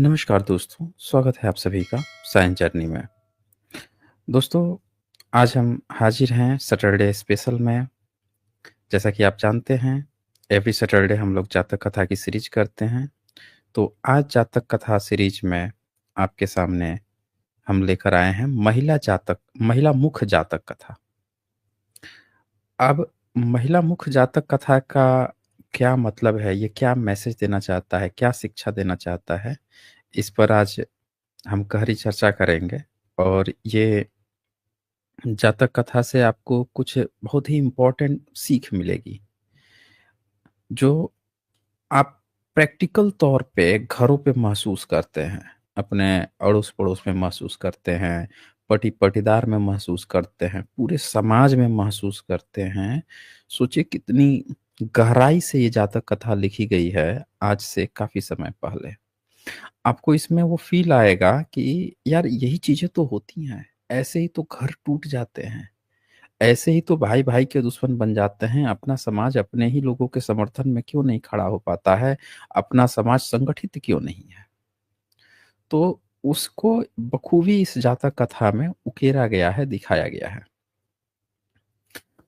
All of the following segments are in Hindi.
नमस्कार दोस्तों, स्वागत है आप सभी का साइंस जर्नी में। दोस्तों, आज हम हाजिर हैं सैटरडे स्पेशल में। जैसा कि आप जानते हैं, एवरी सैटरडे हम लोग जातक कथा की सीरीज करते हैं। तो आज जातक कथा सीरीज में आपके सामने हम लेकर आए हैं महिला मुख्य जातक कथा। अब महिला मुख्य जातक कथा का क्या मतलब है, ये क्या मैसेज देना चाहता है, क्या शिक्षा देना चाहता है, इस पर आज हम गहरी चर्चा करेंगे। और ये जातक कथा से आपको कुछ बहुत ही इम्पोर्टेंट सीख मिलेगी, जो आप प्रैक्टिकल तौर पे घरों पे महसूस करते हैं, अपने अड़ोस-पड़ोस में महसूस करते हैं, पति-पटीदार में महसूस करते हैं, पूरे समाज में महसूस करते हैं। सोचिए कितनी गहराई से ये जातक कथा लिखी गई है आज से काफ़ी समय पहले। आपको इसमें वो फ़ील आएगा कि यार यही चीज़ें तो होती हैं, ऐसे ही तो घर टूट जाते हैं। ऐसे ही तो भाई-भाई के दुश्मन बन जाते हैं, अपना समाज अपने ही लोगों के समर्थन में क्यों नहीं खड़ा हो पाता है, अपना समाज संगठित क्यों नहीं है। तो उसको बखूबी इस जातक कथा में उकेरा गया है, दिखाया गया है।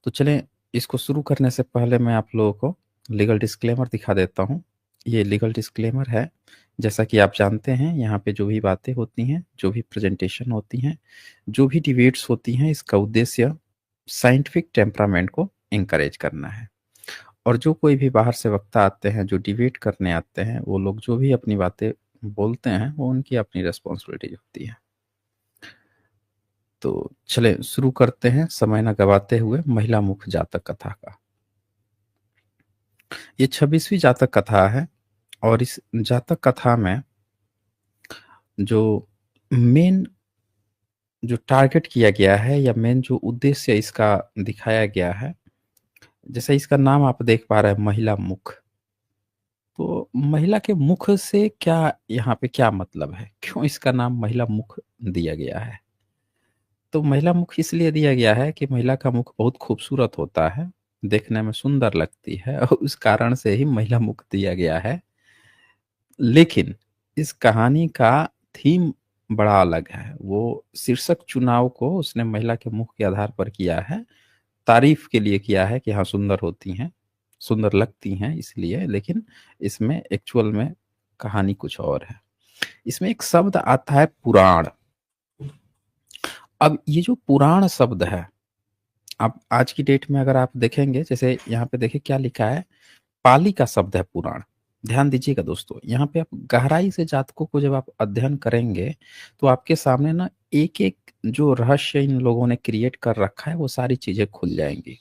तो चलें, इसको शुरू करने से पहले मैं आप लोगों को लीगल डिस्क्लेमर दिखा देता हूँ। ये लीगल डिस्क्लेमर है, जैसा कि आप जानते हैं यहाँ पे जो भी बातें होती हैं, जो भी प्रेज़ेंटेशन होती हैं, जो भी डिबेट्स होती हैं, इसका उद्देश्य साइंटिफिक टेम्परामेंट को एनकरेज करना है। और जो कोई भी बाहर से वक्ता आते हैं, जो डिबेट करने आते हैं, वो लोग जो भी अपनी बातें बोलते हैं, वो उनकी अपनी रिस्पॉन्सिबिलिटी होती है। तो चलें शुरू करते हैं समय ना गवाते हुए महिला मुख्य जातक कथा का। ये 26वीं जातक कथा है और इस जातक कथा में जो मेन जो टारगेट किया गया है या मेन जो उद्देश्य इसका दिखाया गया है, जैसे इसका नाम आप देख पा रहे हैं महिला मुख। तो महिला के मुख से क्या यहाँ पे क्या मतलब है? क्यों इसका नाम महिला मुख दिया गया है? तो महिला मुख इसलिए दिया गया है कि महिला का मुख बहुत खूबसूरत होता है, देखने में सुंदर लगती है और उस कारण से ही महिला मुख दिया गया है। लेकिन इस कहानी का थीम बड़ा अलग है। वो शीर्षक चुनाव को उसने महिला के मुख के आधार पर किया है, तारीफ़ के लिए किया है कि हाँ, सुंदर होती हैं, सुंदर लगती हैं इसलिए, लेकिन इसमें एक्चुअल में कहानी कुछ और है। इसमें एक शब्द आता है पुराण। अब ये जो पुराण शब्द है, आप आज की डेट में अगर आप देखेंगे, जैसे यहाँ पे देखिए क्या लिखा है, पाली का शब्द है पुराण। ध्यान दीजिएगा दोस्तों, यहाँ पे आप गहराई से जातकों को जब आप अध्ययन करेंगे, तो आपके सामने ना एक-एक जो रहस्य इन लोगों ने क्रिएट कर रखा है, वो सारी चीज़ें खुल जाएँगी।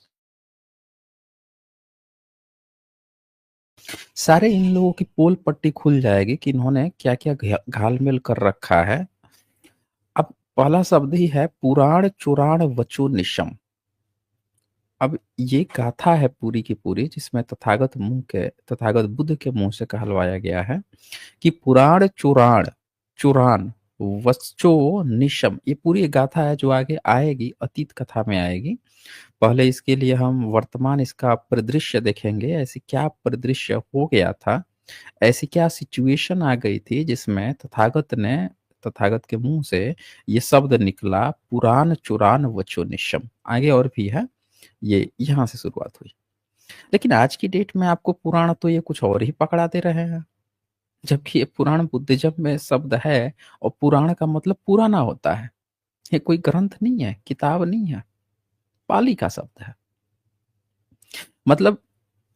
सारे इन लोगों की पोल पट्टी खुल जाएगी कि इन्होंने क्या-क्या घाल-मेल कर रखा है। अब पहला शब्द ही है पुराण चुराण वचो निशम। अब ये गाथा है पूरी की पूरी, जिसमें तथागत बुद्ध के मुँह से कहलवाया गया है कि पुराण चुराण, चुरान, वचो निशम, ये पूरी एक गाथा है जो आगे आएगी, अतीत कथा में आएगी। पहले इसके लिए हम वर्तमान इसका परिदृश्य देखेंगे, ऐसे क्या परिदृश्य हो गया था, ऐसी क्या सिचुएशन आ गई थी जिसमें तथागत के मुँह से ये शब्द निकला पुराण चुरान वचो निशम। आगे और भी है, ये यहाँ से शुरुआत हुई। लेकिन आज की डेट में आपको पुराण तो ये कुछ और ही पकड़ा दे रहे हैं। जबकि ये पुराण बुद्धिज़्म में शब्द है और पुराण का मतलब पुराना होता है। ये कोई ग्रंथ नहीं है, किताब नहीं है, पाली का शब्द है। मतलब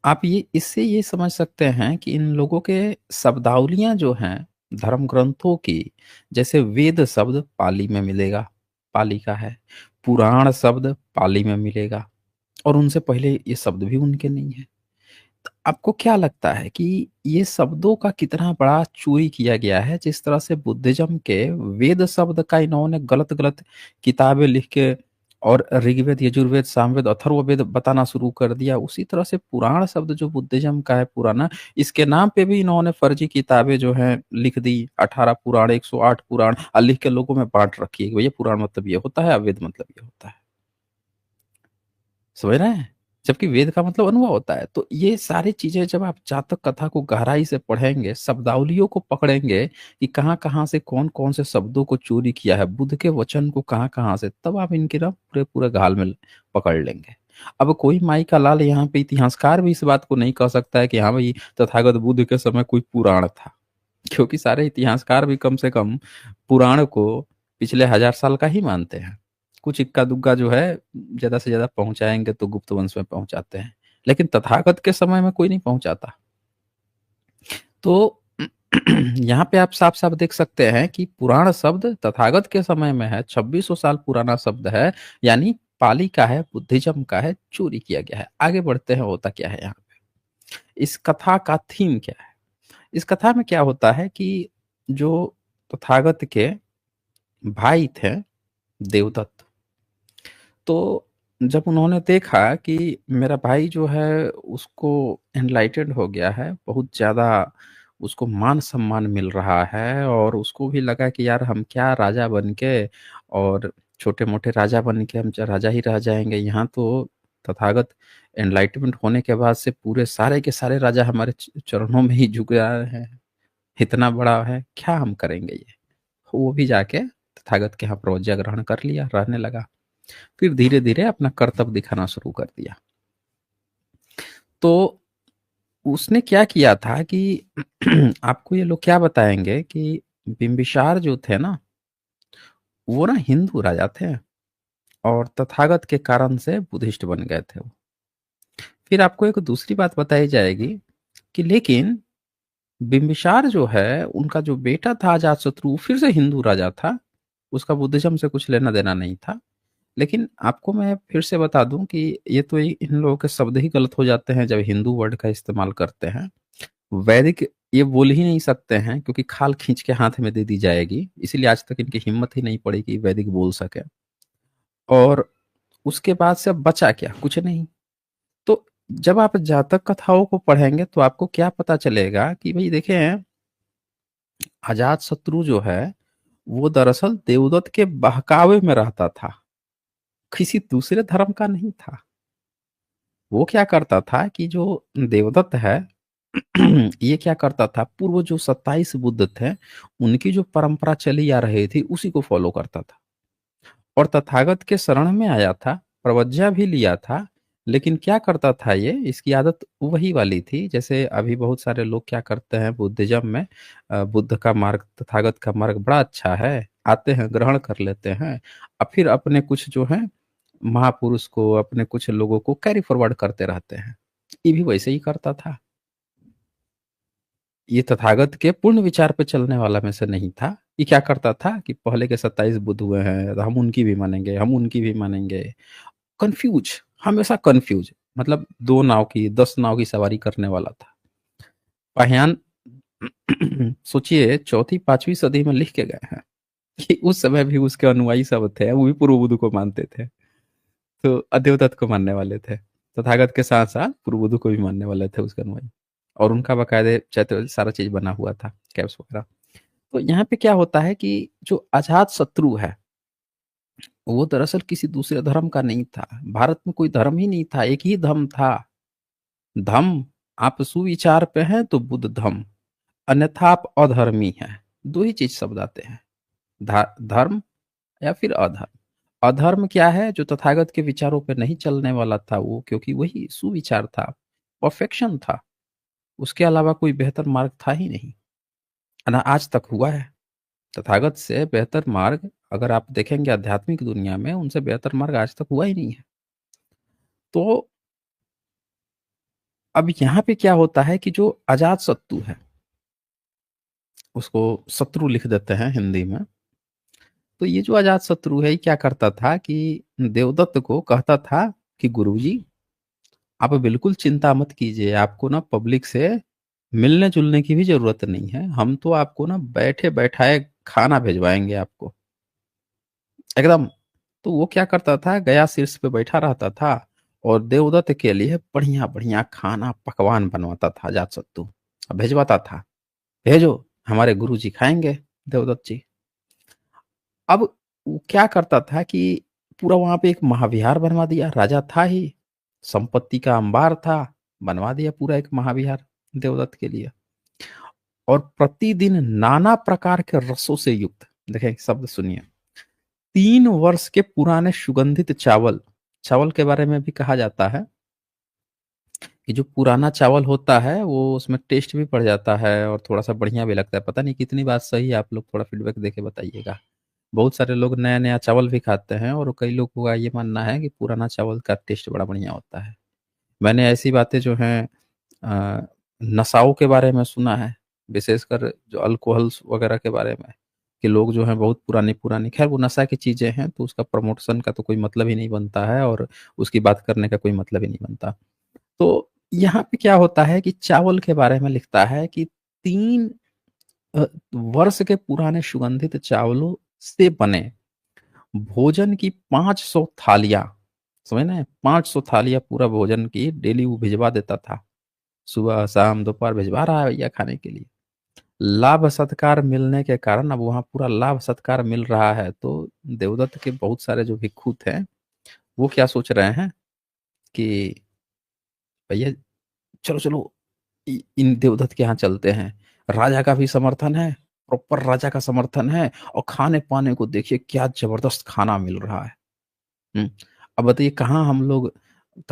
आप ये इससे ये समझ सकते हैं कि इन लोगों के शब्दावलियाँ जो हैं, धर्म ग्रंथों की, जैसे वेद शब्द पाली में मिलेगा, पाली का है। पुराण शब्द पाली में मिलेगा और उनसे पहले ये शब्द भी उनके नहीं है। तो आपको क्या लगता है कि ये शब्दों का कितना बड़ा चोरी किया गया है, जिस तरह से बुद्धिज़्म के वेद शब्द का इन्होंने गलत-गलत किताबें लिख के और ऋग्वेद, यजुर्वेद, सामवेद, अथर्ववेद बताना शुरू कर दिया। उसी तरह से पुराण शब्द जो बुद्धिज़्म का है पुराना, इसके नाम पे भी इन्होंने फर्जी किताबें जो हैं लिख दी। 18 पुराण, 108 पुराण लिख के लोगों में बाँट रखी है कि भैया पुराण मतलब ये होता है, वेद मतलब ये होता है। समझ रहे हैं? जबकि वेद का मतलब अनुभव होता है। तो ये सारी चीज़ें जब आप जातक कथा को गहराई से पढ़ेंगे, शब्दावलियों को पकड़ेंगे कि कहाँ-कहाँ से कौन-कौन से शब्दों को चोरी किया है, बुद्ध के वचन को कहाँ-कहाँ से, तब आप इनके ना पूरे-पूरे घाल-मेल पकड़ लेंगे। अब कोई माई का लाल यहाँ पे इतिहासकार भी इस बात को नहीं कह सकता है कि हाँ भई, तथागत बुद्ध के समय कोई पुराण था। क्योंकि सारे इतिहासकार भी कम से कम पुराण को पिछले 1000 साल का ही मानते हैं। कुछ इक्का-दुक्का जो है ज़्यादा से ज़्यादा पहुँचाएँगे तो गुप्त वंश में पहुँचाते हैं। लेकिन तथागत के समय में कोई नहीं पहुँचाता। तो यहाँ पे आप साफ-साफ देख सकते हैं कि पुराण शब्द तथागत के समय में है, 2600 साल पुराना शब्द है, यानी पाली का है, बुद्धिज़्म का है, चोरी किया गया है। आगे बढ़ते हैं, होता क्या है यहाँ पे? इस कथा का थीम क्या है? इस कथा में क्या होता है कि जो तथागत के भाई थे, देवदत्त, तो जब उन्होंने देखा कि मेरा भाई जो है उसको एनलाइटेंड हो गया है, बहुत ज़्यादा उसको मान-सम्मान मिल रहा है और उसको भी लगा कि यार हम क्या राजा बन के और छोटे-मोटे राजा बन के हम राजा ही रह जाएँगे, यहाँ तो तथागत एनलाइटमेंट होने के बाद से पूरे सारे के सारे राजा हमारे चरणों में ही झुक रहे हैं, इतना बड़ा है, क्या हम करेंगे ये? वो भी जाके तथागत के यहाँ प्रवज्ञा ग्रहण कर लिया, रहने लगा। फिर धीरे-धीरे अपना करतब दिखाना शुरू कर दिया। तो उसने क्या किया था कि आपको ये लोग क्या बताएँगे कि बिंबिसार जो थे ना, वो ना हिंदू राजा थे और तथागत के कारण से बुद्धिस्ट बन गए थे वो। फिर आपको एक दूसरी बात बताई जाएगी कि लेकिन बिंबिसार जो है, उनका जो बेटा था अजातशत्रु, वो फिर से हिंदू राजा था। उसका बुद्धिज़्म से कुछ लेना-देना नहीं था। लेकिन आपको मैं फिर से बता दूँ कि ये तो इन लोगों के शब्द ही गलत हो जाते हैं जब हिंदू वर्ड का इस्तेमाल करते हैं। वैदिक ये बोल ही नहीं सकते हैं क्योंकि खाल खींच के हाथ में दे दी जाएगी। इसीलिए आज तक इनकी हिम्मत ही नहीं पड़ी कि वैदिक बोल सकें। और उसके बाद से अब बचा क्या? कुछ नहीं। तो जब आप जातक कथाओं को पढ़ेंगे तो आपको क्या पता चलेगा कि भई देखें, अजातशत्रु जो है, वो दरअसल देवदत्त के बहकावे में रहता था, किसी दूसरे धर्म का नहीं था। वो क्या करता था कि जो देवदत्त है, ये क्या करता था, पूर्व जो 27 बुद्ध थे, उनकी जो परंपरा चली आ रही थी, उसी को फॉलो करता था और तथागत के शरण में आया था, प्रवज्ञा भी लिया था, लेकिन क्या करता था ये, इसकी आदत वही वाली थी, जैसे अभी बहुत सारे लोग क्या करते हैं बुद्धिज़्म में, बुद्ध का मार्ग, तथागत का मार्ग बड़ा अच्छा है, आते हैं, ग्रहण कर लेते हैं, और फिर अपने कुछ जो है महापुरुष को, अपने कुछ लोगों को कैरी फॉरवर्ड करते रहते हैं। ये भी वैसे ही करता था। ये तथागत के पूर्ण विचार पे चलने वाला में से नहीं था। ये क्या करता था कि पहले के 27 बुद्ध हुए हैं, तो हम उनकी भी मानेंगे, हम उनकी भी मानेंगे। कन्फ्यूज़, हमेशा कन्फ्यूज़, मतलब 2 नाव की, 10 नाव की सवारी करने वाला था। पाहियान सोचिए, चौथी 5वीं सदी में लिख के गए हैं कि उस समय भी उसके अनुयायी सब थे, वो भी पूर्व बुद्ध को मानते थे। तो देवदत्त को मानने वाले थे। तथागत के साथ-साथ पूर्व बुद्ध को भी मानने वाले थे उसके अनुयायी और उनका बाकायदे चैत्य सारा चीज़ बना हुआ था, कैप्स वगैरह। तो यहाँ पे क्या होता है कि जो अजातशत्रु है, वो दरअसल किसी दूसरे धर्म का नहीं था। भारत में कोई धर्म ही नहीं था, एक ही धम्म था। धम्म, आप सुविचार पे हैं तो बुद्ध धम्म, अन्यथा आप अधर्मी हैं। 2 ही चीज़ शब्द आते हैं, धा धर्म या फिर अधर्म। अधर्म क्या है? जो तथागत के विचारों पे नहीं चलने वाला था वो, क्योंकि वही सुविचार था, परफेक्शन था। उसके अलावा कोई बेहतर मार्ग था ही नहीं। ना आज तक हुआ है। तथागत से बेहतर मार्ग अगर आप देखेंगे आध्यात्मिक दुनिया में, उनसे बेहतर मार्ग आज तक हुआ ही नहीं है। तो अब यहाँ पे क्या होता है कि जो अजातशत्रु है, उसको शत्रु लिख देते हैं हिंदी में। तो ये जो अजातशत्रु है, ये क्या करता था कि देवदत्त को कहता था कि गुरुजी, आप बिल्कुल चिंता मत कीजिए, आपको ना पब्लिक से मिलने-जुलने की भी ज़रूरत नहीं है। हम तो आपको ना बैठे-बैठाए खाना भिजवाएँगे आपको, एकदम। तो वो क्या करता था, गया शीर्ष पे बैठा रहता था और देवदत्त के लिए बढ़िया-बढ़िया खाना पकवान बनवाता था अजातशत्रु, भिजवाता था, "भेजो, हमारे गुरुजी खाएँगे, देवदत्त जी।" अब वो क्या करता था कि पूरा वहाँ पे एक महाविहार बनवा दिया, राजा था ही। संपत्ति का अंबार था, बनवा दिया पूरा एक महाविहार देवदत्त के लिए। और प्रतिदिन नाना प्रकार के रसों से युक्त, देखें शब्द सुनिए, 3 वर्ष के पुराने सुगंधित चावल, चावल के बारे में भी कहा जाता है कि जो पुराना चावल होता है वो उसमें टेस्ट भी बढ़ जाता है और थोड़ा-सा बढ़िया भी लगता है। पता नहीं कितनी बात सही है, आप लोग थोड़ा फीडबैक देके बताइएगा। बहुत सारे लोग नया-नया चावल भी खाते हैं और कई लोगों का ये मानना है कि पुराना चावल का टेस्ट बड़ा बढ़िया होता है। मैंने ऐसी बातें जो हैं नशाओं के बारे में सुना है, विशेषकर जो अल्कोहल्स वगैरह के बारे में, कि लोग जो हैं बहुत पुरानी-पुरानी, ख़ैर वो नशा की चीज़ें हैं तो उसका प्रमोशन का तो कोई मतलब ही नहीं बनता है और उसकी बात करने का कोई मतलब ही नहीं बनता। तो यहाँ पे क्या होता है कि चावल के बारे में लिखता है कि 3 वर्ष के पुराने सुगंधित चावलों से बने भोजन की 500 थालियाँ, समझ रहे हैं? 500 थालियाँ पूरा भोजन की डेली वो भिजवा देता था। सुबह, शाम, दोपहर भिजवा रहा है भैया खाने के लिए। लाभ-सत्कार मिलने के कारण अब वहाँ पूरा लाभ-सत्कार मिल रहा है, तो देवदत्त के बहुत सारे जो भिक्षु थे, वो क्या सोच रहे हैं कि भैया चलो इन देवदत्त के यहाँ चलते हैं। राजा का भी समर्थन है, प्रॉपर राजा का समर्थन है और खाने-पाने को देखिए क्या ज़बरदस्त खाना मिल रहा है। हुँ। अब बताइए कहाँ हम लोग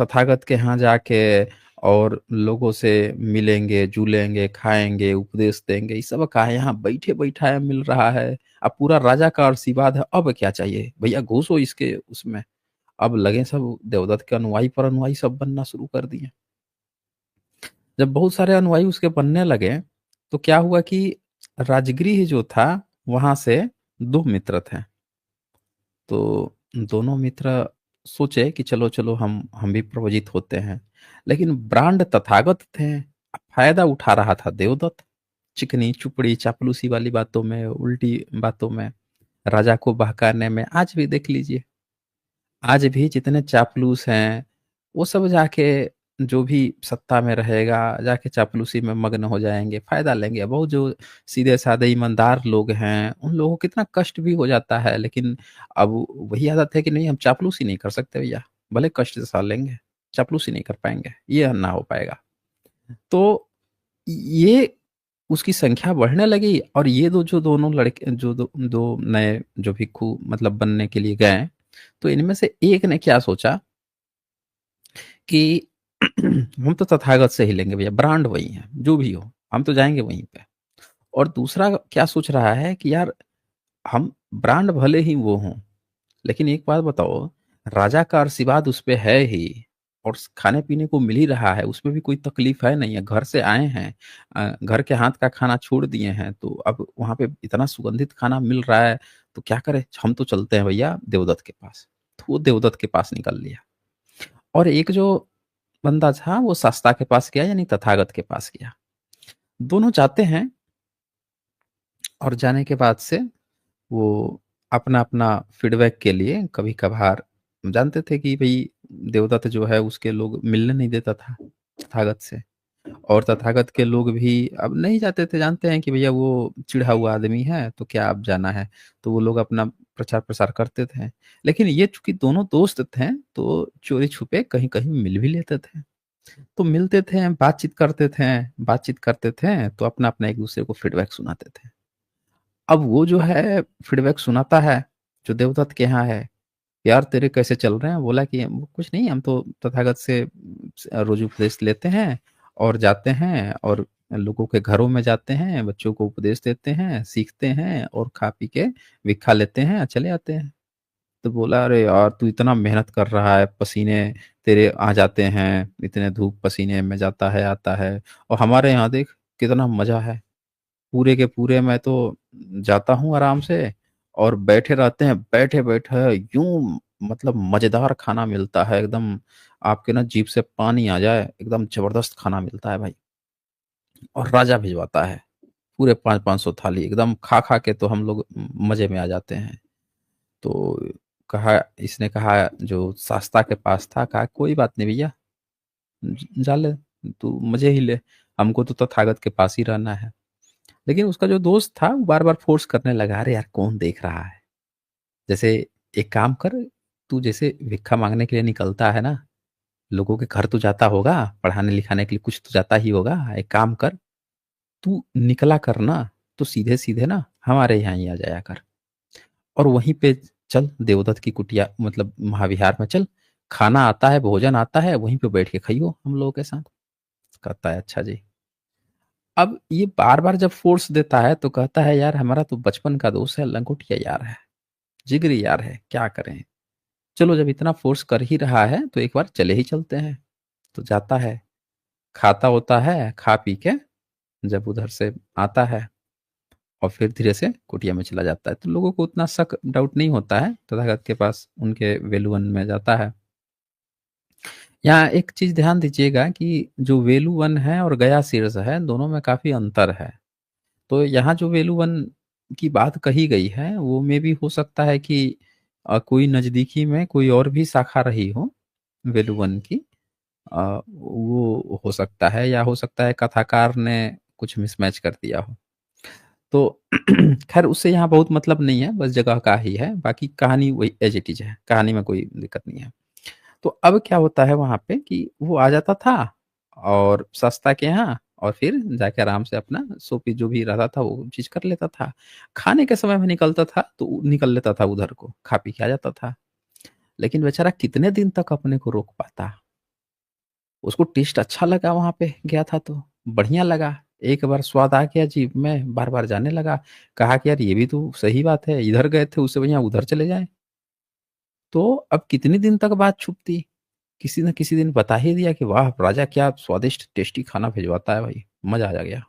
तथागत के यहाँ जाके और लोगों से मिलेंगे, जुलेंगे, खाएँगे, उपदेश देंगे, ये सब का है, यहाँ बैठे-बैठाए मिल रहा है। अब पूरा राजा का आशीर्वाद है, अब क्या चाहिए? भैया घुसो इसके उसमें। अब लगे सब देवदत्त के अनुयायी पर अनुयायी सब बनना शुरू कर दिए। जब बहुत सारे अनुयायी उसके बनने लगे, तो क्या हुआ कि राजगृह जो था, वहाँ से 2 मित्र थे। तो दोनों मित्र सोचे कि चलो-चलो हम भी प्रवजित होते हैं। लेकिन ब्रांड तथागत थे, फ़ायदा उठा रहा था देवदत्त। चिकनी-चुपड़ी, चापलूसी वाली बातों में, उल्टी बातों में, राजा को बहकाने में, आज भी देख लीजिए। आज भी जितने चापलूस हैं, वो सब जाके जो भी सत्ता में रहेगा, जाके चापलूसी में मग्न हो जाएँगे, फ़ायदा लेंगे। अब वो जो सीधे-साधे ईमानदार लोग हैं, उन लोगों को कितना कष्ट भी हो जाता है, लेकिन अब वही आदत है कि नहीं हम चापलूसी नहीं कर सकते भैया, भले कष्ट सह लेंगे, चापलूसी नहीं कर पाएँगे, ये ना हो पाएगा। तो ये उसकी संख्या बढ़ने लगी और ये जो दोनों लड़के जो दो दो नए जो भिक्षु मतलब बनने के लिए गए, तो इनमें से एक ने क्या सोचा कि हम तो तथागत से ही लेंगे भैया, ब्रांड वही है, जो भी हो, हम तो जाएँगे वहीं पे। और दूसरा क्या सोच रहा है कि यार हम ब्रांड भले ही वो हों, लेकिन एक बात बताओ, राजा का आशीर्वाद उस पे है ही और स खाने-पीने को मिल ही रहा है, उसमें भी कोई तकलीफ है नहीं है, घर से आए हैं घर के हाथ का खाना छोड़ दिए हैं, तो अब वहाँ पे इतना सुगंधित खाना मिल रहा है, तो क्या करें? हम तो चलते हैं भैया देवदत्त के पास। तो वो देवदत्त के पास निकल लिया और एक जो बंदा था वो शास्ता के पास गया यानी तथागत के पास गया। दोनों जाते हैं और जाने के बाद से वो अपना-अपना फीडबैक के लिए कभी-कभार जानते थे कि भई देवदत्त जो है उसके लोग मिलने नहीं देता था तथागत से और तथागत के लोग भी अब नहीं जाते थे, जानते हैं कि भैया वो चिढ़ा हुआ आदमी है, तो क्या अब जाना है? तो वो लोग अपना प्रचार-प्रसार करते थे। लेकिन ये चूँकि दोनों दोस्त थे, तो चोरी-छुपे कहीं-कहीं मिल भी लेते थे। तो मिलते थे, बातचीत करते थे, तो अपना-अपना एक-दूसरे को फीडबैक सुनाते थे। अब वो जो है फीडबैक सुनाता है, जो देवदत्त के यहाँ है, "यार तेरे कैसे चल रहे हैं?" बोला कि "हम कुछ नहीं, हम तो तथागत से रोज़ उपदेश लेते हैं और जाते हैं और लोगों के घरों में जाते हैं, बच्चों को उपदेश देते हैं, सीखते हैं और खा पी के भिक्षा लेते हैं और चले आते हैं।" तो बोला, "अरे यार! तू इतना मेहनत कर रहा है, पसीने तेरे आ जाते हैं, इतने धूप पसीने में जाता है, आता है और हमारे यहाँ देख कितना मज़ा है। पूरे के पूरे मैं तो जाता हूँ आराम से और बैठे रहते हैं, बैठे-बैठे यूँ मतलब मज़ेदार खाना मिलता है एकदम, आपके ना जीभ से पानी आ जाए, एकदम ज़बरदस्त खाना मिलता है भाई।" और राजा भिजवाता है, पूरे 5-500 थाली एकदम खा-खा के तो हम लोग मज़े में आ जाते हैं। तो कहा इसने कहा जो शास्ता के पास था, कहा कोई बात नहीं भैया जा ले, तू मज़े ही ले, हमको तो तथागत के पास ही रहना है। लेकिन उसका जो दोस्त था वो बार-बार फ़ोर्स करने लगा, अरे यार कौन देख रहा है? जैसे एक काम कर, तू जैसे भिक्षा माँगने के लिए निकलता है ना, लोगों के घर तो जाता होगा, पढ़ाने-लिखाने के लिए कुछ तो जाता ही होगा। एक काम कर, तू निकला कर ना, तो सीधे-सीधे ना हमारे यहाँ ही आ जाया कर और वहीं पे चल देवदत्त की कुटिया मतलब महाविहार में चल, खाना आता है, भोजन आता है, वहीं पे बैठ के खाइयो हम लोगों के साथ। कहता है अच्छा जी। अब ये बार-बार जब फ़ोर्स देता है तो कहता है यार हमारा तो बचपन का दोस्त है, लंगोटिया यार है, जिगरी यार है, क्या करें? चलो जब इतना फ़ोर्स कर ही रहा है तो एक बार चले ही चलते हैं। तो जाता है, खाता होता है, खा पी के जब उधर से आता है और फिर धीरे से कुटिया में चला जाता है। तो लोगों को उतना शक डाउट नहीं होता है, तथागत के पास उनके वेलुवन में जाता है। यहाँ एक चीज़ ध्यान दीजिएगा कि जो वेलुवन है और गया शीर्ष है, दोनों में काफ़ी अंतर है। तो यहाँ जो वेलुवन की बात कही गई है, वो मेबी हो सकता है कि कोई नज़दीकी में कोई और भी शाखा रही हो वेलुवन की। वो हो सकता है या हो सकता है कथाकार ने कुछ मिसमैच कर दिया हो। तो ख़ैर उससे यहाँ बहुत मतलब नहीं है, बस जगह का ही है, बाकी कहानी वही एज़ इट इज़ है, कहानी में कोई दिक्कत नहीं है। तो अब क्या होता है वहाँ पे कि वो आ जाता था और सस्ता के यहाँ और फिर जाके आराम से अपना सो-पी जो भी रहता था वो चीज़ कर लेता था। खाने के समय में निकलता था तो निकल लेता था उधर को, खा पी के आ जाता था। लेकिन बेचारा कितने दिन तक अपने को रोक पाता? उसको टेस्ट अच्छा लगा वहाँ पे गया था तो, बढ़िया लगा। एक बार स्वाद आ गया जीभ में, बार-बार जाने लगा। कहा कि यार ये भी तो सही बात है, इधर गए थे उससे बढ़िया उधर चले जाएँ। तो अब कितने दिन तक बात छुपती? किसी न किसी दिन बता ही दिया कि वाह! राजा क्या स्वादिष्ट टेस्टी खाना भिजवाता है भाई, मज़ा आ गया।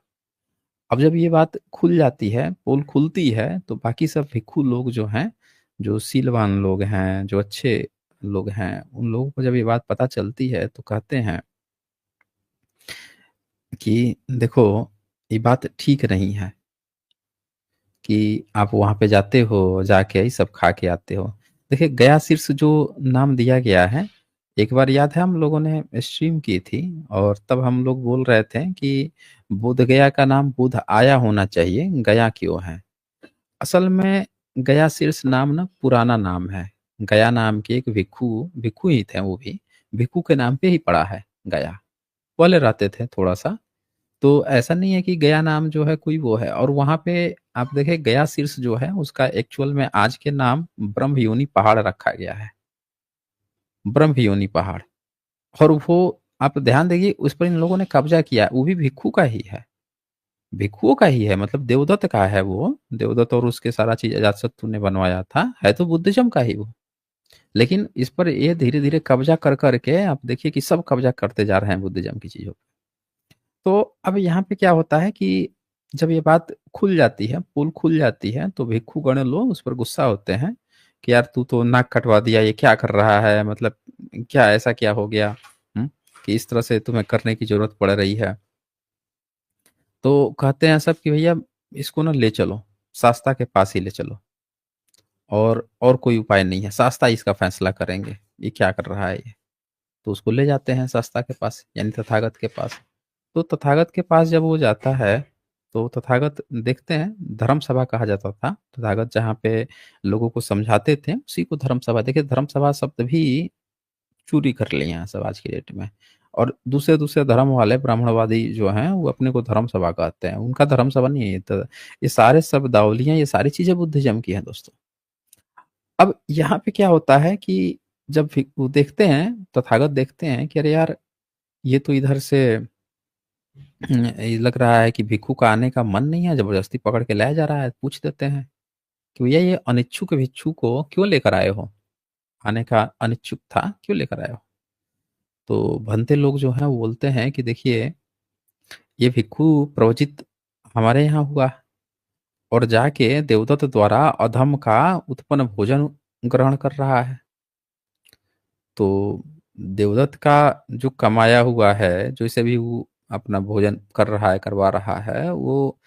अब जब ये बात खुल जाती है, पोल खुलती है, तो बाकी सब भिक्षु लोग जो हैं, जो सीलवान लोग हैं, जो अच्छे लोग हैं, उन लोगों को जब ये बात पता चलती है, तो कहते हैं कि देखो, ये बात ठीक नहीं है कि आप वहाँ पे जाते हो, जाके ये सब खा के आते हो। देखिए, गया शीर्ष जो नाम दिया गया है, एक बार याद है हम लोगों ने स्ट्रीम की थी और तब हम लोग बोल रहे थे कि बोधगया का नाम बुध आया होना चाहिए, गया क्यों है? असल में गया शीर्ष नाम ना पुराना नाम है। गया नाम के एक भिक्षु भिक्षु ही थे वो भी, भिक्षु के नाम पे ही पड़ा है गया। पहले रहते थे थोड़ा-सा, तो ऐसा नहीं है कि गया नाम जो है कोई वो है और वहाँ पे आप देखें गया शीर्ष जो है उसका एक्चुअल में आज के नाम ब्रह्मयोनि पहाड़ रखा गया है। ब्रह्मयोनि पहाड़ और वो आप ध्यान देंगे उस पर इन लोगों ने कब्ज़ा किया, वो भी भिक्षु का ही है। भिक्षुओं का ही है मतलब देवदत्त का है वो, देवदत्त और उसके सारा चीज़ अजातशत्रु ने बनवाया था, है तो बुद्धिज़्म का ही वो। लेकिन इस पर ये धीरे-धीरे कब्ज़ा कर के आप देखिए कि सब कब्ज़ा करते जा रहे हैं बुद्धिज़्म की चीज़ों पे। तो अब यहाँ पे क्या होता है कि जब ये बात खुल जाती है, पोल खुल जाती है, तो भिक्षुगण लोग उस पर गुस्सा होते हैं कि यार तू तो नाक कटवा दिया, ये क्या कर रहा है? मतलब क्या ऐसा क्या हो गया? हुँ, कि इस तरह से तुम्हें करने की ज़रूरत पड़ रही है। तो कहते हैं सब कि भैया इसको ना ले चलो, शास्ता के पास ही ले चलो और कोई उपाय नहीं है, शास्ता ही इसका फैसला करेंगे, ये क्या कर रहा है ये? तो उसको ले जाते हैं शास्ता के पास, यानी तथागत के पास। तो तथागत के पास जब वो जाता है, तो तथागत देखते हैं धर्म सभा कहा जाता था। तथागत जहाँ पे लोगों को समझाते थे, उसी को धर्म सभा देखिए धर्म सभा शब्द भी चोरी कर लिए हैं सब आज की डेट में। और दूसरे-दूसरे धर्म वाले ब्राह्मणवादी जो हैं, वो अपने को धर्म सभा कहते हैं। उनका धर्म सभा नहीं है ये तो ये सारे शब्दावलियाँ, ये सारी चीज़ें बुद्धिज़्म की हैं दोस्तों। अब यहाँ पे क्या होता है कि जब वो देखते हैं, तथागत देखते हैं कि अरे यार! ये तो इधर से ये लग रहा है कि भिक्षु का आने का मन नहीं है, ज़बरदस्ती पकड़ के लाया जा रहा है। पूछ देते हैं कि भैया ये अनिच्छुक भिक्षु को क्यों लेकर आए हो? आने का अनिच्छुक था, क्यों लेकर आए हो? तो भंते लोग जो हैं वो बोलते हैं कि देखिए, ये भिक्षु प्रवचित हमारे यहाँ हुआ और जाके देवदत्त द्वारा अधम का उत्पन्न भोजन ग्रहण कर रहा है। तो देवदत्त का जो कमाया हुआ है, जो इसे भी वो अपना भोजन कर रहा है, करवा रहा है, वो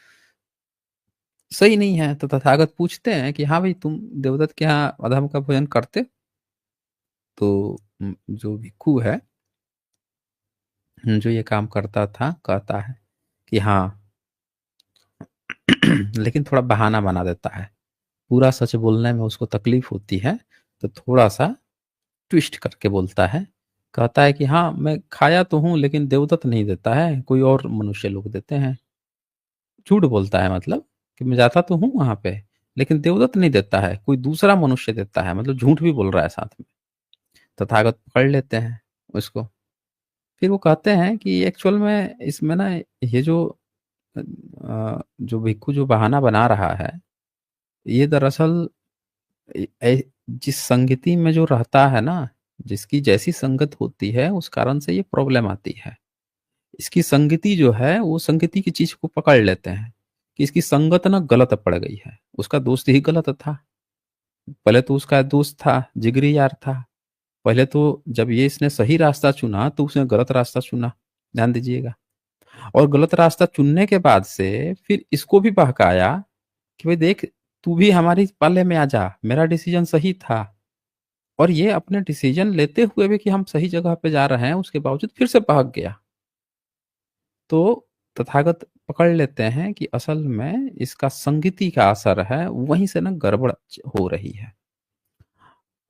सही नहीं है। तो तथागत पूछते हैं कि हाँ भाई तुम देवदत्त के यहाँ अधम का भोजन करते? तो जो भिक्षु है, जो ये काम करता था, कहता है कि हाँ, लेकिन थोड़ा बहाना बना देता है। पूरा सच बोलने में उसको तकलीफ होती है, तो थोड़ा-सा ट्विस्ट करके बोलता है। कहता है कि हाँ, मैं खाया तो हूँ लेकिन देवदत्त नहीं देता है, कोई और मनुष्य लोग देते हैं। झूठ बोलता है मतलब कि मैं जाता तो हूँ वहाँ पे, लेकिन देवदत्त नहीं देता है, कोई दूसरा मनुष्य देता है, मतलब झूठ भी बोल रहा है साथ में। तथागत पकड़ लेते हैं उसको। फिर वो कहते हैं कि एक्चुअल में इसमें ना ये जो जो भिक्खु जो बहाना बना रहा है, ये दरअसल जिस संगति में जो रहता है ना, जिसकी जैसी संगत होती है उस कारण से ये प्रॉब्लम आती है। इसकी संगति जो है वो संगति की चीज को पकड़ लेते हैं कि इसकी संगत ना गलत पड़ गई है, उसका दोस्त ही गलत था। पहले तो उसका दोस्त था, जिगरी यार था। पहले तो जब ये इसने सही रास्ता चुना तो उसने गलत रास्ता चुना, ध्यान दीजिएगा। और गलत रास्ता चुनने के बाद से फिर इसको भी बहकाया कि भाई देख, तू भी हमारी पाले में आ जा, मेरा डिसीजन सही था। और ये अपने डिसीजन लेते हुए भी कि हम सही जगह पे जा रहे हैं, उसके बावजूद फिर से बहक गया। तो तथागत पकड़ लेते हैं कि असल में इसका संगति का असर है, वहीं से ना गड़बड़ हो रही है।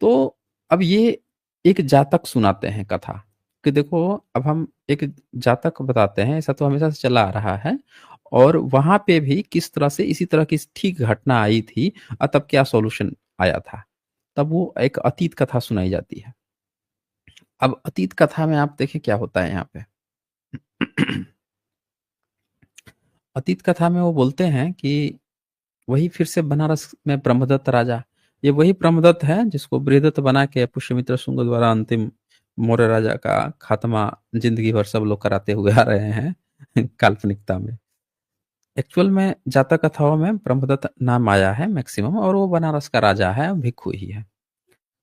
तो अब ये एक जातक सुनाते हैं कथा कि देखो, अब हम एक जातक बताते हैं, ऐसा तो हमेशा से चला आ रहा है। और वहां पे भी किस तरह से इसी तरह की ठीक घटना आई थी, और तब क्या सॉल्यूशन आया था। तब वो एक अतीत कथा सुनाई जाती है। अब अतीत कथा में आप देखें क्या होता है यहाँ पे। अतीत कथा में वो बोलते हैं कि वही फिर से बनारस में ब्रह्मदत्त राजा, ये वही ब्रह्मदत्त है जिसको बृहदत्त बना के पुष्यमित्र शुंग द्वारा अंतिम मौर्य राजा का खात्मा जिंदगी भर सब लोग कराते हुए आ रहे हैं काल्पनिकता में। एक्चुअल में जातक कथाओं में ब्रह्मदत्त नाम आया है मैक्सिमम, और वो बनारस का राजा है, भिक्खु ही है।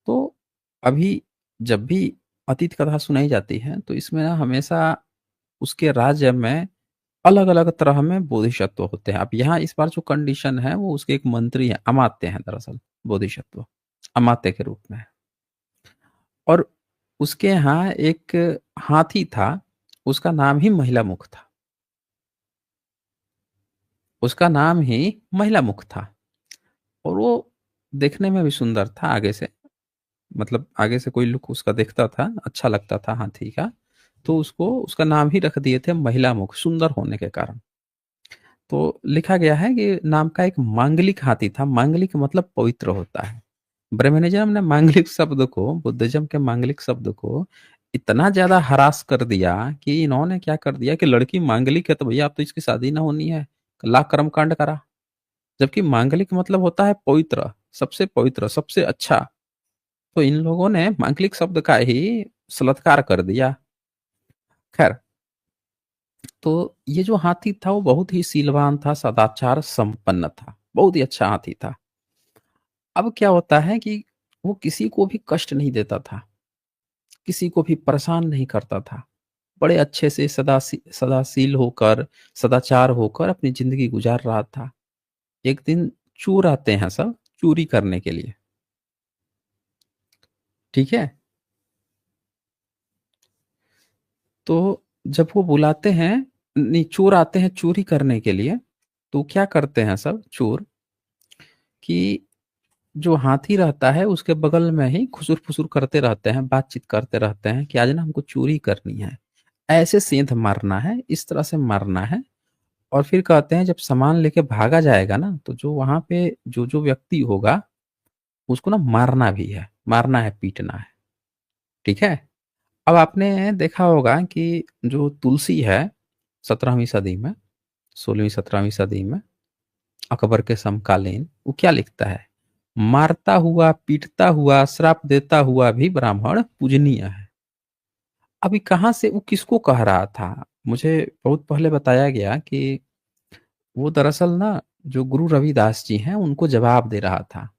तो अभी जब भी अतीत कथा सुनाई जाती है तो इसमें ना हमेशा उसके राज्य में अलग-अलग तरह में बोधिसत्व होते हैं। अब यहाँ इस बार जो कंडीशन है वो उसके एक मंत्री हैं, अमात्य हैं दरअसल बोधिसत्व, अमात्य के रूप में। और उसके यहाँ एक हाथी था, उसका नाम ही महिला मुख था। उसका नाम ही महिला मुख था। और वो देखने में भी सुंदर था आगे से, मतलब आगे से कोई लुक उसका दिखता था, अच्छा लगता था हाथी का। तो उसको उसका नाम ही रख दिए थे महिला मुख, सुंदर होने के कारण। तो लिखा गया है कि नाम का एक मांगलिक हाथी था। मांगलिक मतलब पवित्र होता है। ब्रह्मनिज्म ने मांगलिक शब्द को, बुद्धिज्म के मांगलिक शब्द को इतना ज्यादा हरास कर दिया कि इन्होंने क्या कर दिया कि लड़की मांगलिक है तो भैया अब तो इसकी शादी ना होनी है, ला कर्म कांड करा। जबकि मांगलिक मतलब होता है पवित्र, सबसे अच्छा। तो इन लोगों ने मांगलिक शब्द का ही सलत्कार कर दिया। खैर, तो ये जो हाथी था वो बहुत ही सीलवान था, सदाचार संपन्न था, बहुत ही अच्छा हाथी था। अब क्या होता है कि वो किसी को भी कष्ट नहीं देता था, किसी को भी परेशान नहीं करता था। बड़े अच्छे से सदाशील होकर, सदाचार होकर अपनी जिंदगी गुजार रहा था। एक दिन चोर आते हैं सब चोरी करने के लिए, ठीक है। तो जब वो बुलाते हैं, नहीं, चोर आते हैं चोरी करने के लिए, तो क्या करते हैं सब चोर कि जो हाथी रहता है उसके बगल में ही खुसुर-फुसुर करते रहते हैं, बातचीत करते रहते हैं कि आज ना हमको चोरी करनी है, ऐसे सेंध मारना है, इस तरह से मारना है। और फिर कहते हैं जब सामान लेके भागा जाएगा ना, तो जो वहाँ पे जो व्यक्ति होगा, उसको ना मारना है, पीटना है, ठीक है? अब आपने देखा होगा कि जो तुलसी है 17वीं सदी में, 16वीं-17वीं सदी में अकबर के समकालीन, वो क्या लिखता है? मारता हुआ, पीटता हुआ, श्राप देता हुआ भी ब्राह्मण पूजनीय है। अभी कहाँ से वो किसको कह रहा था? मुझे बहुत पहले बताया गया कि वो दरअसल ना जो गुरु रविदास जी हैं उनको जवाब दे रहा था।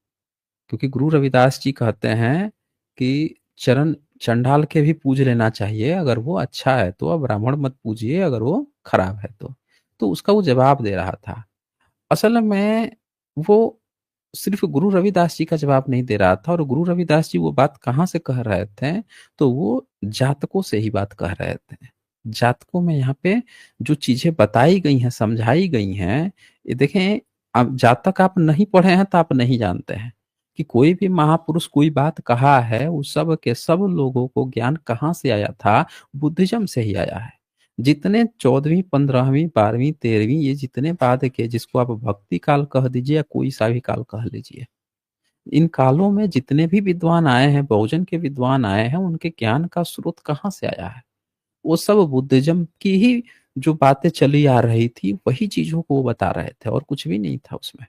क्योंकि गुरु रविदास जी कहते हैं कि चरण चंडाल के भी पूज लेना चाहिए, अगर वो अच्छा है तो, अब ब्राह्मण मत पूजिए अगर वो खराब है तो। तो उसका वो जवाब दे रहा था। असल में वो सिर्फ गुरु रविदास जी का जवाब नहीं दे रहा था, और गुरु रविदास जी वो बात कहाँ से कह रहे थे, तो वो जातकों से ही बात कह रहे थे। जातकों में यहाँ पे जो चीजें बताई गई हैं, समझाई गई हैं, ये देखें, आप जातक आप नहीं पढ़े हैं तो आप नहीं जानते हैं। कि कोई भी महापुरुष कोई बात कहा है, उस सब के सब लोगों को ज्ञान कहाँ से आया था? बुद्धिज़्म से ही आया है। जितने 14वीं, 15वीं, 12वीं, 13वीं ये जितने बाद के जिसको आप भक्ति काल कह दीजिए या कोई सा भी काल कह लीजिए। इन कालों में जितने भी विद्वान आए हैं, बहुजन के विद्वान आए हैं, उनके ज्ञान का स्रोत कहाँ से आया है? वो सब बुद्धिज़्म की ही जो बातें चली आ रही थी, वही चीज़ों को वो बता रहे थे और कुछ भी नहीं था उसमें।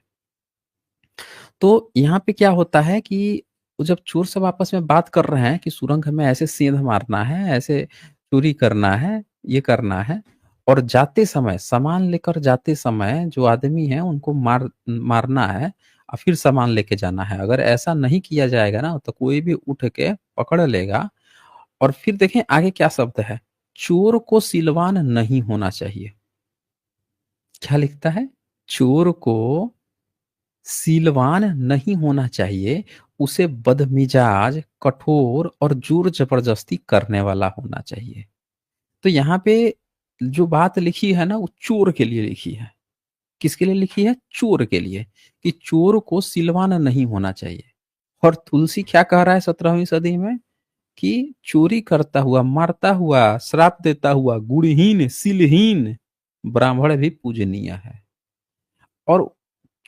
तो यहाँ पे क्या होता है कि वो जब चोर सब आपस में बात कर रहे हैं कि सुरंग में ऐसे सेंध मारना है, ऐसे चोरी करना है, ये करना है और जाते समय सामान लेकर जाते समय जो आदमी हैं उनको मारना है और फिर सामान लेके जाना है। अगर ऐसा नहीं किया जाएगा ना तो कोई भी उठ के पकड़ लेगा और फिर देखें आगे क्या शब्द है, चोर को सिलवान नहीं होना चाहिए। क्या लिखता है? चोर को सीलवान नहीं होना चाहिए, उसे बदमिजाज, कठोर और ज़ोर-ज़बरदस्ती करने वाला होना चाहिए। तो यहाँ पे जो बात लिखी है ना, वो चोर के लिए लिखी है। किसके लिए लिखी है? चोर के लिए, कि चोर को सिलवान नहीं होना चाहिए। और तुलसी क्या कह रहा है 17वीं सदी में? कि चोरी करता हुआ, मारता हुआ, श्राप देता हुआ, गुणहीन, सीलहीन ब्राह्मण भी पूजनीय है। और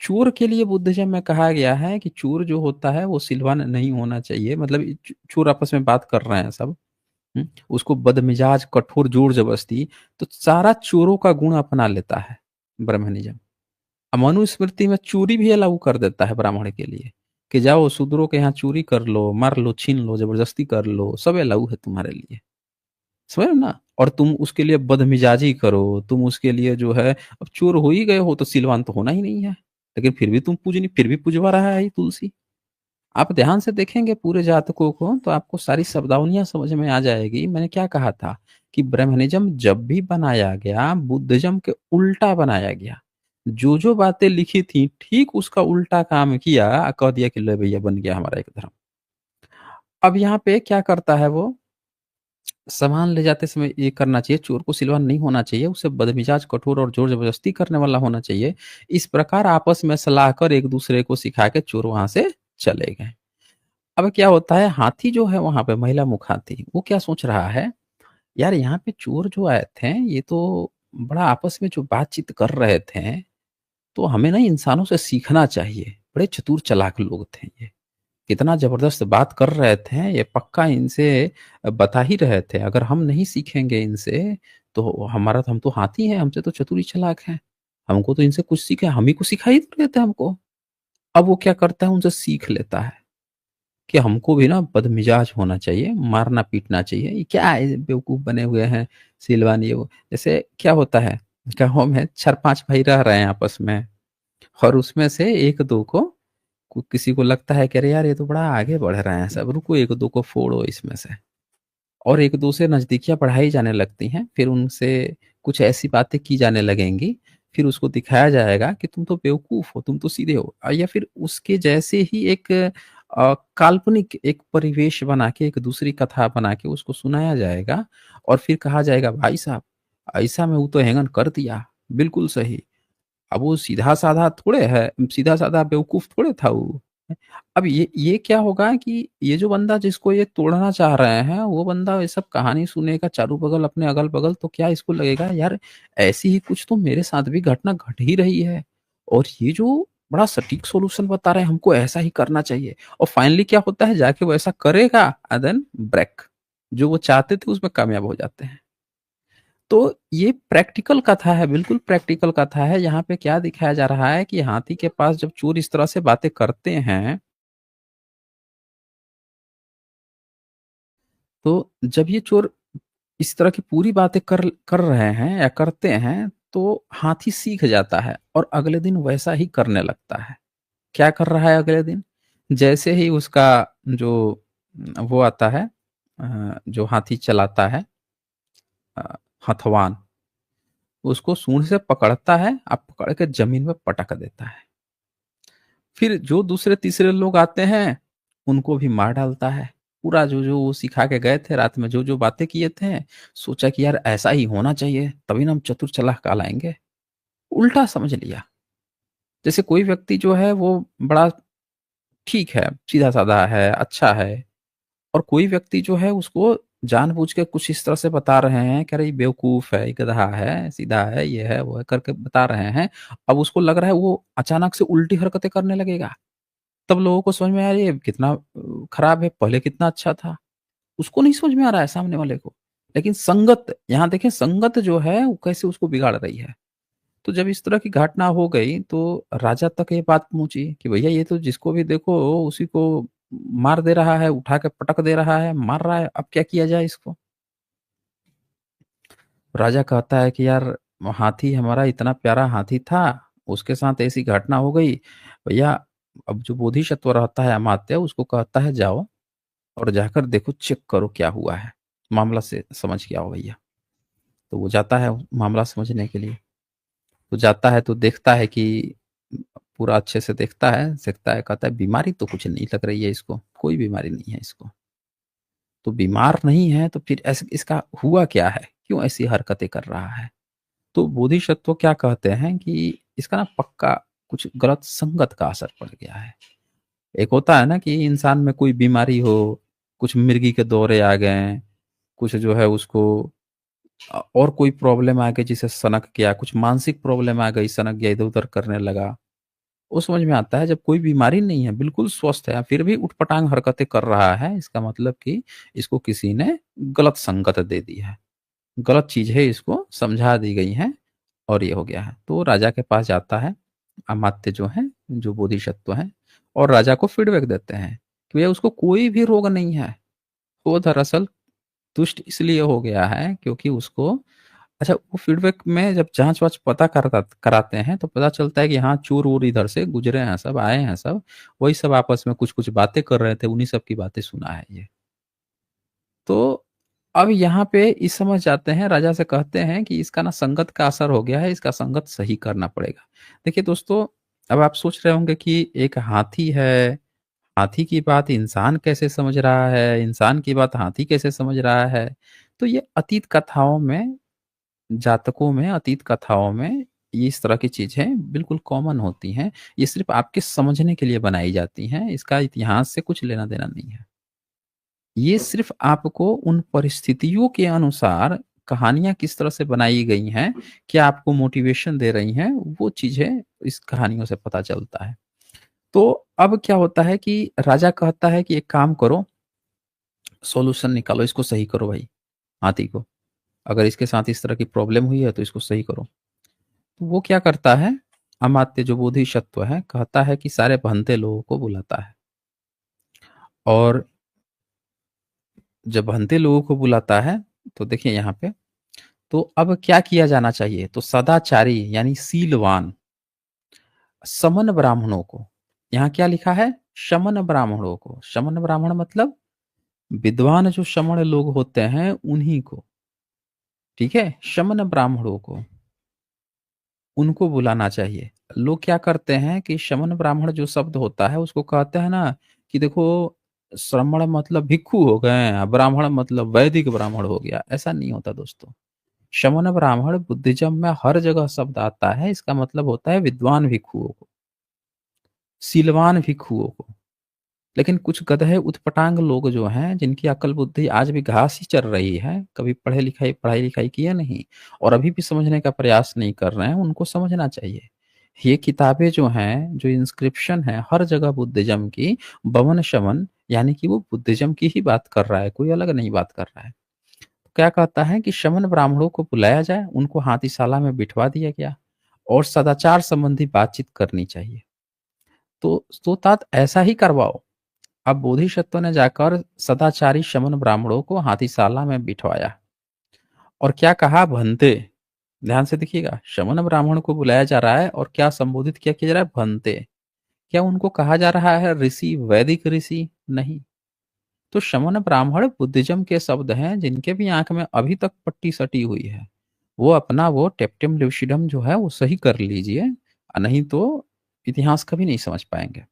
चोर के लिए बुद्धिज़्म में कहा गया है कि चोर जो होता है वो सिलवान नहीं होना चाहिए, मतलब चोर आपस में बात कर रहे हैं सब, उसको बदमिजाज, कठोर, जोर जबरदस्ती, तो सारा चोरों का गुण अपना लेता है ब्राह्मणिज्म। मनुस्मृति में चोरी भी अलाउ कर देता है ब्राह्मण के लिए कि जाओ शूद्रों के यहाँ चोरी कर लो, मार लो, छीन लो, जबरदस्ती कर लो, सब अलाउ है तुम्हारे लिए। समझ रहे हो ना? और तुम उसके लिए बदमिजाजी करो, तुम उसके लिए जो है, अब चोर हो ही गए हो तो सिलवान तो होना ही नहीं है। लेकिन फिर भी तुम पूजनी फिर भी पुजवा रहा है ये तुलसी। आप ध्यान से देखेंगे पूरे जातकों को तो आपको सारी शब्दावलियाँ समझ में आ जाएगी। मैंने क्या कहा था कि ब्राह्मणिज़्म जब भी बनाया गया, बुद्धिज़्म के उल्टा बनाया गया। जो-जो बातें लिखी थी, ठीक उसका उल्टा काम किया, कह दिया कि लो भैया बन गया हमारा एक धर्म। अब यहाँ पे क्या करता है वो, सामान ले जाते समय ये करना चाहिए, चोर को सिलवान नहीं होना चाहिए, उसे बदमिजाज, कठोर और ज़ोर-ज़बरदस्ती करने वाला होना चाहिए। इस प्रकार आपस में सलाह कर एक-दूसरे को सिखा के चोर वहाँ से चले गए। अब क्या होता है, हाथी जो है वहाँ पे महिला मुख हाथी, वो क्या सोच रहा है, यार यहाँ पे चोर जो आए थे, ये तो बड़ा आपस में जो बातचीत कर रहे थे, तो हमें ना इंसानों से सीखना चाहिए। बड़े चतुर चालाक लोग थे ये। कितना ज़बरदस्त बात कर रहे थे, ये पक्का इनसे बता ही रहे थे, अगर हम नहीं सीखेंगे इनसे, तो हमारा तो हम तो हाथी हैं, हमसे तो चतुर ही चालाक हैं। हमको तो इनसे कुछ सीखे हम ही को सिखा ही तो रहे थे हमको। अब वो क्या करता है, उनसे सीख लेता है कि हमको भी ना बदमिजाज होना चाहिए, मारना-पीटना चाहिए। ये क्या है बेवकूफ़ बने हुए हैं, सिलवान ये वो। जैसे क्या होता है, गाँव में 4-5 भाई रह रहे हैं आपस में और उसमें से 1-2 को किसी को लगता है कि अरे यार ये तो बड़ा आगे बढ़ रहे हैं सब, रुको 1-2 को फोड़ो इसमें से। और 1-2 से नज़दीकियाँ बढ़ाई जाने लगती हैं, फिर उनसे कुछ ऐसी बातें की जाने लगेंगी, फिर उसको दिखाया जाएगा कि तुम तो बेवकूफ़ हो, तुम तो सीधे हो। या फिर उसके जैसे ही एक काल्पनिक एक परिवेश बना के, एक दूसरी कथा बना के उसको सुनाया जाएगा और फिर कहा जाएगा, भाई साहब, ऐसा में वो तो हेंगन कर दिया, बिल्कुल सही। अब वो सीधा-साधा थोड़े है, सीधा-साधा बेवकूफ़ थोड़े था वो। अब ये क्या होगा कि ये जो बंदा जिसको ये तोड़ना चाह रहे हैं, वो बंदा ये सब कहानी सुनेगा चारों बगल अपने अगल-बगल, तो क्या इसको लगेगा यार ऐसी ही कुछ तो मेरे साथ भी घटना घट ही रही है और ये जो बड़ा सटीक सॉल्यूशन बता रहे हैं हमको ऐसा ही करना चाहिए। और फाइनली क्या होता है, जाके वो ऐसा करेगा एंड देन ब्रेक, जो वो चाहते थे उसमें कामयाब हो जाते हैं। तो ये प्रैक्टिकल कथा है, बिल्कुल प्रैक्टिकल कथा है। यहाँ पे क्या दिखाया जा रहा है कि हाथी के पास जब चोर इस तरह से बातें करते हैं, तो जब ये चोर इस तरह की पूरी बातें कर कर रहे हैं या करते हैं, तो हाथी सीख जाता है और अगले दिन वैसा ही करने लगता है। क्या कर रहा है अगले दिन? जैसे ही उसका जो वो आता है, जो हाथी चलाता है, अ, हथवान, उसको सूंड से पकड़ता है, पकड़ के ज़मीन में पटक देता है। फिर जो दूसरे-तीसरे लोग आते हैं, उनको भी मार डालता है। पूरा जो-जो वो सिखा के गए थे, रात में जो-जो बातें किए थे, सोचा कि यार ऐसा ही होना चाहिए, तभी ना हम चतुर चालाक कहलाएँगे। उल्टा समझ लिया। जैसे कोई व्यक्ति जो है वो बड़ा ठीक है, सीधा-साधा है, अच्छा है। और कोई व्यक्ति जो है उसको जानबूझ के कुछ इस तरह से बता रहे हैं कि अरे ये बेवकूफ़ है, ये गधा है, सीधा है, ये है, वो है करके बता रहे हैं। अब उसको लग रहा है वो अचानक से उल्टी हरकतें करने लगेगा। तब लोगों को समझ में आया ये कितना खराब है, पहले कितना अच्छा था। उसको नहीं समझ में आ रहा है सामने वाले को। लेकिन संगत यहाँ देखें संगत जो है वो कैसे उसको बिगाड़ रही है। तो जब इस तरह की घटना हो गई तो राजा तक ये बात पहुँची कि भैया ये तो जिसको भी देखो उसी को मार दे रहा है, उठा के पटक दे रहा है, मार रहा है, अब क्या किया जाए इसको? राजा कहता है कि यार हाथी हमारा इतना प्यारा हाथी था, उसके साथ ऐसी घटना हो गई। भैया अब जो बोधिसत्व रहता है अमात्य उसको कहता है जाओ और जाकर देखो चेक करो क्या हुआ है, मामला से समझ के आओ भैया। तो वो जाता है मामला समझने के लिए। तो जाता है तो देखता है कि पूरा अच्छे से देखता है कहता है बीमारी तो कुछ नहीं लग रही है इसको, कोई बीमारी नहीं है इसको। तो बीमार नहीं है तो फिर ऐसे इसका हुआ क्या है? क्यों ऐसी हरकतें कर रहा है? तो बोधिसत्व क्या कहते हैं कि इसका ना पक्का कुछ गलत संगत का असर पड़ गया है। एक होता है ना कि इंसान में कोई बीमारी हो, कुछ मिर्गी के दौरे आ गए, कुछ जो है उसको और कोई प्रॉब्लम आ गई जिसे सनक गया, कुछ मानसिक प्रॉब्लम आ गई, सनक गया, इधर-उधर करने लगा। वो समझ में आता है जब कोई बीमारी नहीं है, बिल्कुल स्वस्थ है, फिर भी उटपटांग हरकतें कर रहा है, इसका मतलब कि इसको किसी ने गलत संगत दे दी है। गलत चीज़ें इसको समझा दी गई हैं और ये हो गया है। तो राजा के पास जाता है, अमात्य जो हैं, जो बोधिसत्व हैं और राजा को फीडबैक देते हैं कि भैया उसको कोई भी रोग नहीं है। वो दरअसल तुष्ट इसलिए हो गया है क्योंकि उसको अच्छा वो फीडबैक में जब जाँच-वाँच पता कराते हैं तो पता चलता है कि हाँ, चोर-वोर इधर से गुज़रे हैं सब, आए हैं सब, वही सब आपस में कुछ-कुछ बातें कर रहे थे, उन्हीं सब की बातें सुना है ये। तो अब यहाँ पे इस समझ जाते हैं, राजा से कहते हैं कि इसका ना संगत का असर हो गया है, इसका संगत सही करना पड़ेगा। देखिए दोस्तों, अब आप सोच रहे होंगे कि एक हाथी है, हाथी की बात इंसान कैसे समझ रहा है, इंसान की बात हाथी कैसे समझ रहा है? तो ये अतीत कथाओं में जातकों में, अतीत कथाओं में ये इस तरह की चीज़ें बिल्कुल कॉमन होती हैं। ये सिर्फ़ आपके समझने के लिए बनाई जाती हैं, इसका इतिहास से कुछ लेना-देना नहीं है। ये सिर्फ़ आपको उन परिस्थितियों के अनुसार कहानियाँ किस तरह से बनाई गई हैं, क्या आपको मोटिवेशन दे रही हैं, वो चीज़ें इस कहानियों से पता चलता है। तो अब क्या होता है कि राजा कहता है कि एक काम करो, सॉल्यूशन निकालो, इसको सही करो भाई, हाथी को। अगर इसके साथ इस तरह की प्रॉब्लम हुई है तो इसको सही करो। तो वो क्या करता है, अमात्य जो बोधिसत्व है, कहता है कि सारे भंते लोगों को बुलाता है और जब भंते लोगों को बुलाता है, तो देखिए यहाँ पे, तो अब क्या किया जाना चाहिए? तो सदाचारी यानी सीलवान, समन ब्राह्मणों को, यहाँ क्या लिखा है? शमन ब्राह्मणों को। शमन ब्राह्मण मतलब विद्वान जो श्रमण लोग होते हैं, उन्हीं को, ठीक है? शमन ब्राह्मणों को। उनको बुलाना चाहिए। लोग क्या करते हैं कि शमन ब्राह्मण जो शब्द होता है उसको कहते हैं ना कि देखो श्रमण मतलब भिक्षु हो गए, ब्राह्मण मतलब वैदिक ब्राह्मण हो गया, ऐसा नहीं होता दोस्तों। शमन ब्राह्मण बुद्धिज़्म में हर जगह शब्द आता है, इसका मतलब होता है विद्वान भिक्षुओं को, सीलवान भिक्षुओं को। लेकिन कुछ गधे उतपटांग लोग जो हैं, जिनकी अक्ल बुद्धि आज भी घास ही चर रही है, कभी पढ़ाई-लिखाई किए नहीं और अभी भी समझने का प्रयास नहीं कर रहे हैं, उनको समझना चाहिए। ये किताबें जो हैं, जो इंस्क्रिप्शन है हर जगह बुद्धिज़्म की, बमन-शमन यानी कि वो बुद्धिज़्म की ही बात कर रहा है, कोई अलग नहीं बात कर रहा है। क्या कहता है कि शमन ब्राह्मणों को बुलाया जाए, उनको हाथीशाला में बिठवा दिया गया और सदाचार संबंधी बातचीत करनी चाहिए। तो तात ऐसा ही करवाओ। अब बोधिसत्व ने जाकर सदाचारी शमन ब्राह्मणों को हाथीशाला में बिठवाया और क्या कहा भंते। ध्यान से देखिएगा, शमन ब्राह्मण को बुलाया जा रहा है और क्या संबोधित क्या किया जा रहा है? भंते। क्या उनको कहा जा रहा है ऋषि, वैदिक ऋषि? नहीं। तो शमन ब्राह्मण बुद्धिज्म के शब्द हैं जिनके भी आंख में अभी तक पट्टी सटी हुई है। वो अपना वो टेप्टम लुसिडम जो है वो सही कर लीजिए, नहीं तो इतिहास कभी नहीं समझ पाएंगे।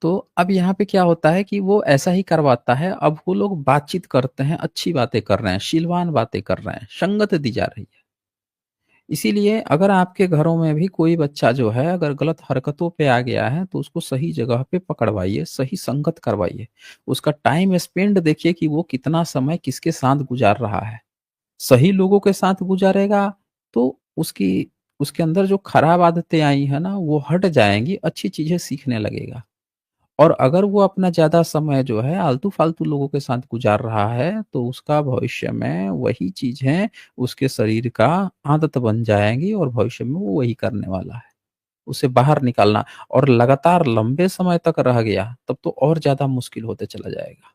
तो अब यहाँ पे क्या होता है कि वो ऐसा ही करवाता है, अब वो लोग बातचीत करते हैं, अच्छी बातें कर रहे हैं, शीलवान बातें कर रहे हैं, संगत दी जा रही है। इसीलिए अगर आपके घरों में भी कोई बच्चा जो है अगर गलत हरकतों पे आ गया है तो उसको सही जगह पे पकड़वाइए, सही संगत करवाइए। उसका टाइम स्पेंड देखिए कि वो कितना समय किसके साथ गुज़ार रहा है। सही लोगों के साथ गुज़ारेगा तो उसके अंदर जो खराब आदतें आई हैं ना वो हट जाएँगी, अच्छी चीज़ें सीखने लगेगा। और अगर वो अपना ज़्यादा समय जो है आलतू-फालतू लोगों के साथ गुज़ार रहा है, तो उसका भविष्य में वही चीज़ें उसके शरीर का आदत बन जाएँगी और भविष्य में वो वही करने वाला है। उसे बाहर निकालना और लगातार लंबे समय तक रह गया, तब तो और ज़्यादा मुश्किल होते चला जाएगा।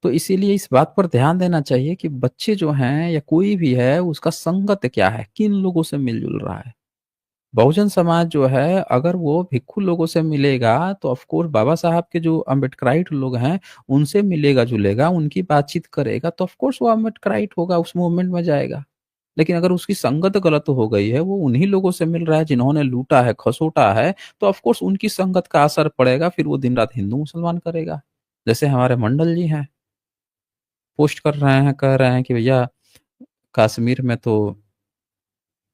तो इसीलिए इस बात पर ध्यान देना चाहिए कि बच्चे जो हैं या कोई भी है, उसका संगत क्या है? किन लोगों से मिल-जुल रहा है? बहुजन समाज जो है अगर वो भिक्षु लोगों से मिलेगा तो ऑफ कोर्स बाबा साहब के जो अम्बेडकराइट लोग हैं उनसे मिलेगा-जुलेगा, उनकी बातचीत करेगा तो ऑफ कोर्स वो अम्बेडकराइट होगा, उस मूवमेंट में जाएगा। लेकिन अगर उसकी संगत गलत हो गई है, वो उन्हीं लोगों से मिल रहा है जिन्होंने लूटा है, खसोटा है, तो ऑफ कोर्स उनकी संगत का असर पड़ेगा, फिर वो दिन-रात हिंदू-मुसलमान करेगा। जैसे हमारे मंडल जी हैं, पोस्ट कर रहे हैं, कह रहे हैं कि भैया कश्मीर में तो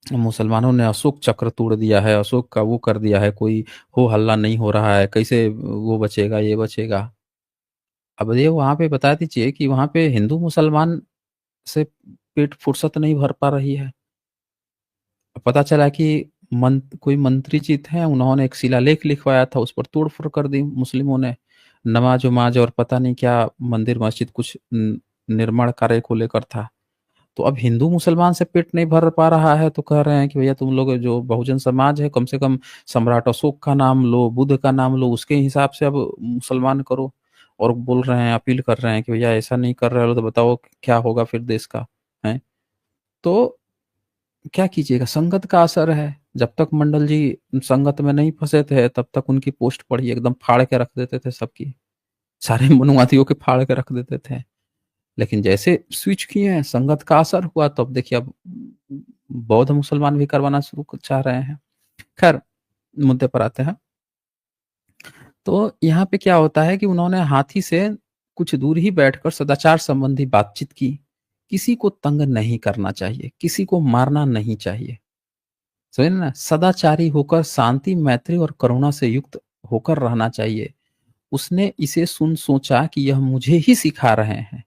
मुसलमानों ने अशोक चक्र तोड़ दिया है, अशोक का वो कर दिया है, कोई हो हल्ला नहीं हो रहा है, कैसे वो बचेगा, ये बचेगा। अब ये वहाँ पे बता दीजिए कि वहाँ पे हिंदू-मुसलमान से पेट फुर्सत नहीं भर पा रही है। पता चला कि कोई मंत्री जी थे, उन्होंने एक शिलालेख लिखवाया था, उस पर तोड़-फोड़ कर दी मुस्लिमों ने। नमाज़-वमाज़ और पता नहीं क्या मंदिर मस्जिद कुछ निर्माण कार्य को लेकर था। तो अब हिंदू-मुसलमान से पेट नहीं भर पा रहा है, तो कह रहे हैं कि भैया तुम लोग जो बहुजन समाज है, कम से कम सम्राट अशोक का नाम लो, बुद्ध का नाम लो, उसके हिसाब से अब मुसलमान करो। और बोल रहे हैं, अपील कर रहे हैं कि भैया ऐसा नहीं कर रहे हो तो बताओ क्या होगा फिर देश का, हैं? तो क्या कीजिएगा, संगत का असर है। जब तक मंडल जी संगत में नहीं फँसे थे, तब तक उनकी पोस्ट पढ़िए एकदम फाड़ के रख देते थे सबकी। सारे मनुवादियों के फाड़ के रख देते थे। लेकिन जैसे स्विच किए हैं, संगत का असर हुआ तो अब देखिए अब बौद्ध मुसलमान भी करवाना शुरू चाह रहे हैं। खैर मुद्दे पर आते हैं। तो यहाँ पे क्या होता है कि उन्होंने हाथी से कुछ दूर ही बैठकर सदाचार संबंधी बातचीत की। किसी को तंग नहीं करना चाहिए, किसी को मारना नहीं चाहिए। समझे ना? सदाचारी होकर शांति, मैत्री और करुणा से युक्त होकर रहना चाहिए। उसने इसे सुन सोचा कि यह मुझे ही सिखा रहे हैं।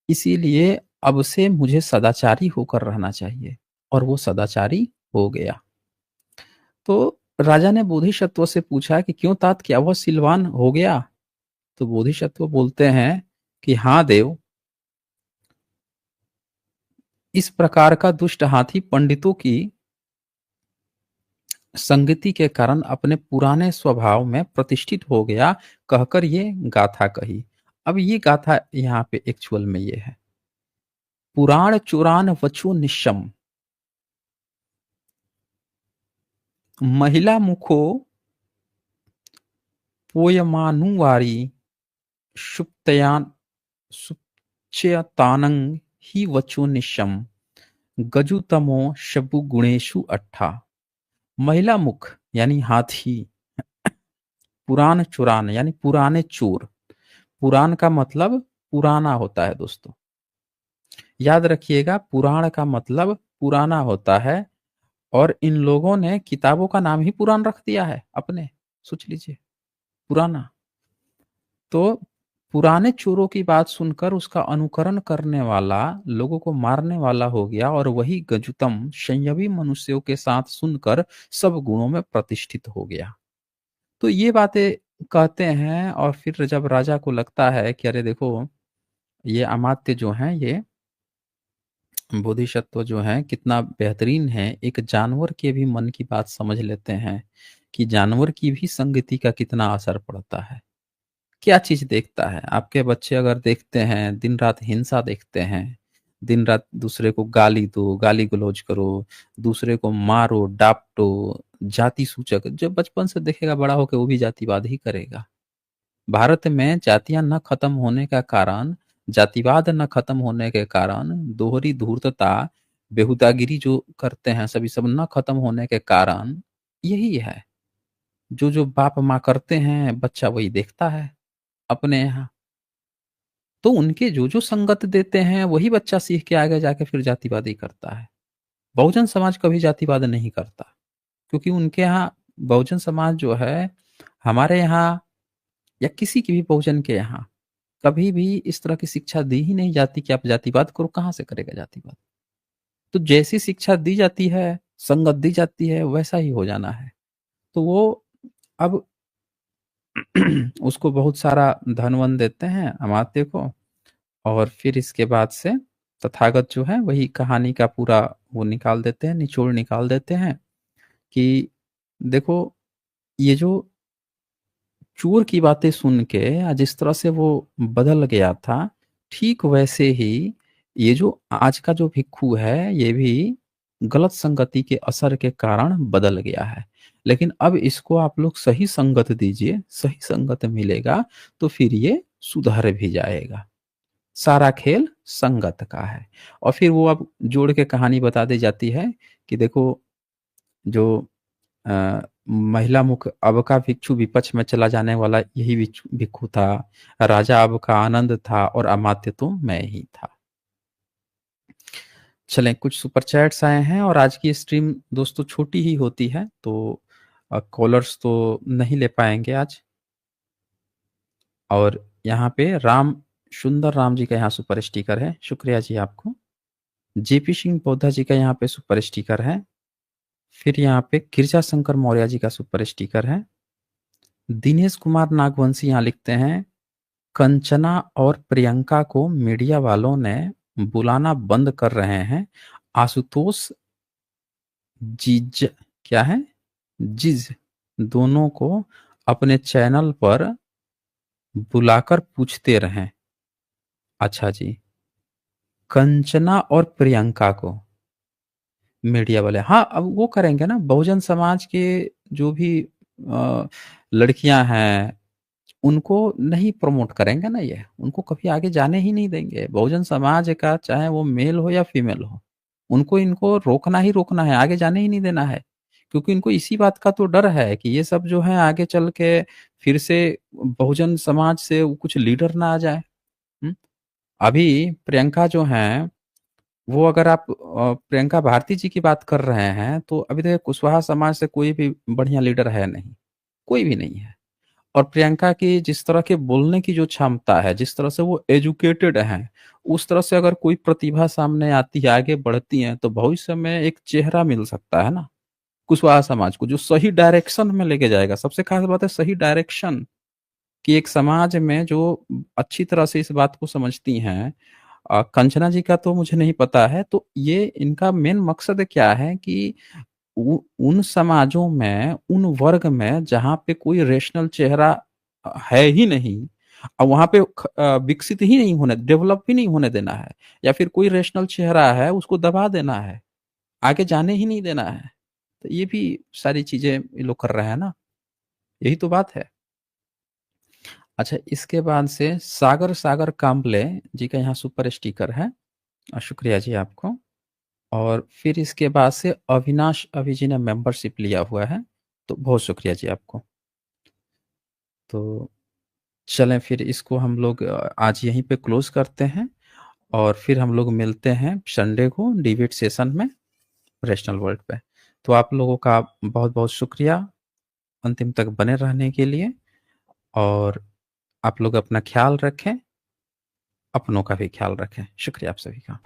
इसीलिए अब से मुझे सदाचारी होकर रहना चाहिए और वो सदाचारी हो गया। तो राजा ने बोधिसत्व से पूछा कि क्यों तात क्या वह सिलवान हो गया? तो बोधिसत्व बोलते हैं कि हाँ देव, इस प्रकार का दुष्ट हाथी पंडितों की संगति के कारण अपने पुराने स्वभाव में प्रतिष्ठित हो गया, कहकर ये गाथा कही। अब ये गाथा यहाँ पे एक्चुअल में ये है। पुराण चुरान वचो निशम, महिला मुखो पोयमानुवारी सुप्तयान सुप्चयतानं ही वचो निशम गजुतमो शबु गुणेशु अट्ठा। महिला मुख यानी हाथी, पुराण चुरान यानी पुराने चोर। पुराण का मतलब पुराना होता है दोस्तों। याद रखिएगा पुराण का मतलब पुराना होता है और इन लोगों ने किताबों का नाम ही पुराण रख दिया है अपने। सोच लीजिए, पुराना। तो पुराने चोरों की बात सुनकर उसका अनुकरण करने वाला लोगों को मारने वाला हो गया और वही गजुतम संयमी मनुष्यों के साथ सुनकर सब गुणों में प्रतिष्ठित हो गया। तो ये बातें कहते हैं और फिर जब राजा को लगता है कि अरे देखो, ये अमात्य जो हैं ये बोधिसत्व जो हैं कितना बेहतरीन है, एक जानवर के भी मन की बात समझ लेते हैं कि जानवर की भी संगति का कितना असर पड़ता है। क्या चीज़ देखता है? आपके बच्चे अगर देखते हैं, दिन-रात हिंसा देखते हैं, दिन-रात दूसरे को गाली दो, गाली-गलौज करो, दूसरे को मारो, डाँटो, जाति सूचक जो बचपन से देखेगा बड़ा होके वो भी जातिवाद ही करेगा। भारत में जातियाँ न खत्म होने का कारण, जातिवाद न खत्म होने के कारण, दोहरी धूर्तता, बेहुदागिरी जो करते हैं सभी सब न खत्म होने के कारण यही है। जो बाप-माँ करते हैं, बच्चा वही देखता है अपने यहाँ। तो उनके जो संगत देते हैं, वही बच्चा सीख के आगे जाके फिर जातिवादी करता है। बहुजन समाज कभी जातिवाद नहीं करता, क्योंकि उनके यहाँ बहुजन समाज जो है, हमारे यहाँ या किसी की भी बहुजन के यहाँ, कभी भी इस तरह की शिक्षा दी ही नहीं जाती कि आप जातिवाद करो, कहाँ से करेगा जातिवाद? तो जैसी शिक्षा दी जाती है, संगत दी जाती है, वैसा ही हो जाना है। तो वो अब उसको बहुत सारा धन-वन देते हैं अमात्य को, और फिर इसके बाद से तथागत जो है वही कहानी का पूरा वो निकाल देते हैं, निचोड़ निकाल देते हैं कि देखो, ये जो चोर की बातें सुन के जिस तरह से वो बदल गया था, ठीक वैसे ही ये जो आज का जो भिक्षु है, ये भी गलत संगति के असर के कारण बदल गया है। लेकिन अब इसको आप लोग सही संगत दीजिए, सही संगत मिलेगा, तो फिर ये सुधर भी जाएगा। सारा खेल संगत का है। और फिर वो अब जोड़ के कहानी बता दी जाती है कि देखो, जो महिला मुख अब का भिक्षु विपक्ष में चला जाने वाला यही भिक्षु था। राजा अब का आनंद था और अमात्य तो मैं ही था। चलें, कुछ सुपर चैट्स आए हैं और आज की स्ट्रीम दोस्तों छोटी ही होती है, तो कॉलर्स तो नहीं ले पाएँगे आज। और यहाँ पे सुंदर राम जी का यहाँ सुपर स्टिकर है, शुक्रिया जी आपको। जेपी सिंह पौधा जी का यहाँ पे सुपर स्टिकर है। फिर यहाँ पे गिरजा शंकर मौर्य जी का सुपर स्टिकर है। दिनेश कुमार नागवंशी यहाँ लिखते हैं, कंचना और प्रियंका को मीडिया वालों ने बुलाना बंद कर रहे हैं। आशुतोष जिज क्या है जिज दोनों को अपने चैनल पर बुलाकर पूछते रहें। अच्छा जी, कंचना और प्रियंका को मीडिया वाले, हाँ, अब वो करेंगे ना, बहुजन समाज के जो भी लड़कियां हैं, उनको नहीं प्रमोट करेंगे ना ये, उनको कभी आगे जाने ही नहीं देंगे। बहुजन समाज का चाहे वो मेल हो या फीमेल हो, उनको इनको रोकना ही रोकना है, आगे जाने ही नहीं देना है। क्योंकि इनको इसी बात का तो डर है कि ये सब जो है आगे चल के फिर से बहुजन समाज से कुछ लीडर ना आ जाए। अभी प्रियंका जो हैं, वो अगर आप प्रियंका भारती जी की बात कर रहे हैं, तो अभी देखिए कुशवाहा समाज से कोई भी बढ़िया लीडर है नहीं, कोई भी नहीं है। और प्रियंका की जिस तरह के बोलने की जो क्षमता है, जिस तरह से वो एजुकेटेड हैं, उस तरह से अगर कोई प्रतिभा सामने आती है, आगे बढ़ती है, तो भविष्य में एक चेहरा मिल सकता है ना कुशवाहा समाज को, जो सही डायरेक्शन में लेके जाएगा। सबसे खास बात है सही डायरेक्शन, कि एक समाज में जो अच्छी तरह से इस बात को समझती हैं। कंचना जी का तो मुझे नहीं पता है, तो ये इनका मेन मकसद क्या है कि उन समाजों में, उन वर्ग में जहाँ पे कोई रेशनल चेहरा है ही नहीं, और वहाँ पे विकसित ही नहीं होने, डेवलप ही नहीं होने देना है, या फिर कोई रेशनल चेहरा है उसको दबा देना है, आगे जाने ही नहीं देना है। तो ये भी सारी चीजें ये लोग कर रहे हैं ना, यही तो बात है। अच्छा, इसके बाद से सागर सागर काम्बले जी का यहाँ सुपर स्टिकर है, शुक्रिया जी आपको। और फिर इसके बाद से अविनाश अभी जी ने मेंबरशिप लिया हुआ है, तो बहुत शुक्रिया जी आपको। तो चलें, फिर इसको हम लोग आज यहीं पे क्लोज करते हैं, और फिर हम लोग मिलते हैं संडे को डिबेट सेशन में रैशनल वर्ल्ड पे। तो आप लोगों का बहुत बहुत शुक्रिया अंतिम तक बने रहने के लिए, और आप लोग अपना ख्याल रखें, अपनों का भी ख्याल रखें। शुक्रिया आप सभी का।